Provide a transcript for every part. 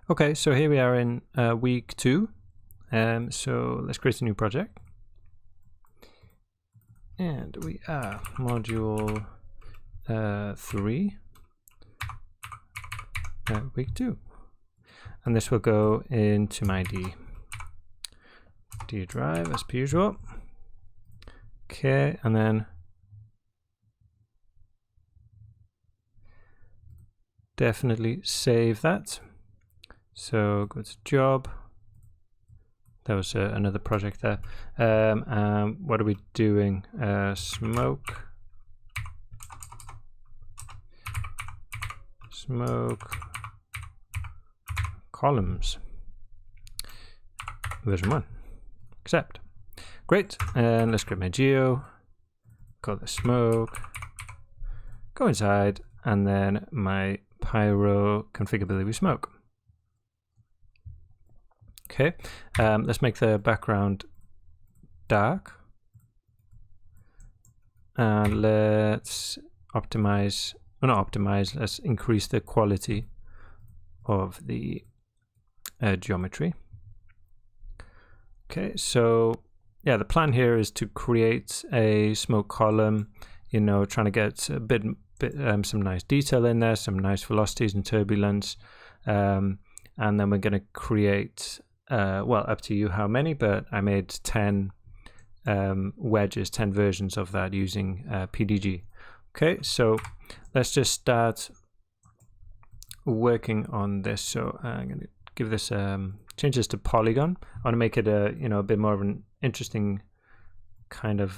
Okay, so here we are in week 2. So let's create a new project. And we are module 3, week 2. And this will go into my D drive as per usual. Okay, and then definitely save that. So go to job. There was another project there. What are we doing? Smoke columns. Version 1. Accept. Great. And let's create my geo. Call this smoke. Go inside, and then my pyro configurability smoke. Okay, let's make the background dark, and let's optimize, or not optimize, let's increase the quality of the geometry. Okay, so yeah, the plan here is to create a smoke column, you know, trying to get a bit some nice detail in there, some nice velocities and turbulence, and then we're going to create well, up to you how many, but I made 10 wedges, 10 versions of that using PDG. Okay, so let's just start working on this. So I'm going to give this change this to polygon. I want to make it a a bit more of an interesting kind of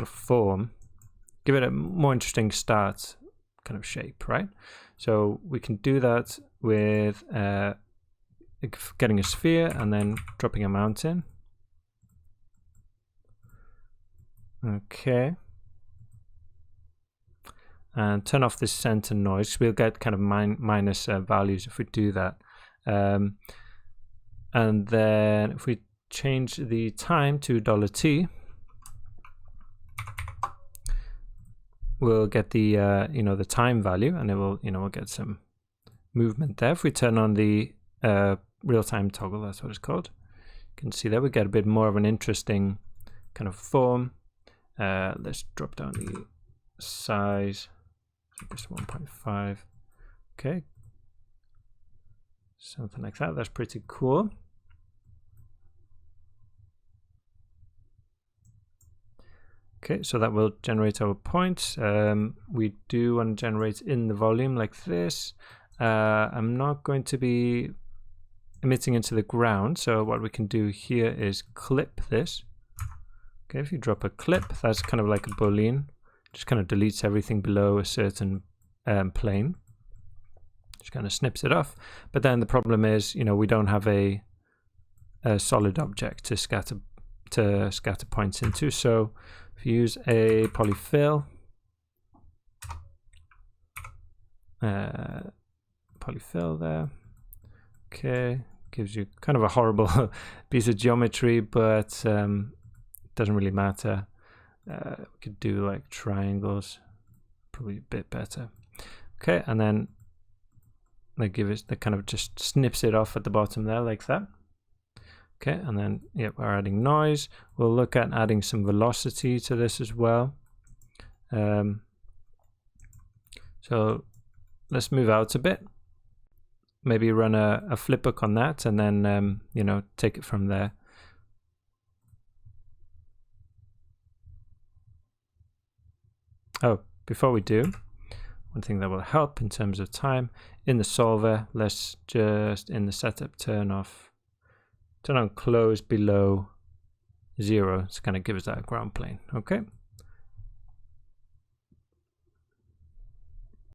form. Give it a more interesting start kind of shape, right? So we can do that with getting a sphere and then dropping a mountain. Okay. And turn off this center noise. We'll get kind of minus values if we do that. And then if we change the time to $t, we'll get the the time value, and it will we'll get some movement there. If we turn on the real-time toggle, that's what it's called, you can see that we get a bit more of an interesting kind of form. Let's drop down the size, just 1.5. Okay, something like that. That's pretty cool. Okay, so that will generate our points. We do want to generate in the volume like this. I'm not going to be emitting into the ground, so what we can do here is clip this. Okay, if you drop a clip, that's kind of like a boolean, just kind of deletes everything below a certain plane, just kind of snips it off. But then the problem is, we don't have a solid object to scatter points into. So if you use a polyfill, there, okay, gives you kind of a horrible piece of geometry, but doesn't really matter. We could do like triangles, probably a bit better. Okay, and then they give it, that kind of just snips it off at the bottom there like that. Okay, and then yeah, we're adding noise. We'll look at adding some velocity to this as well. So let's move out a bit. Maybe run a flipbook on that, and then take it from there. Oh, before we do, one thing that will help in terms of time, in the solver, let's just in the setup turn on close below 0 to kind of give us that ground plane. Okay,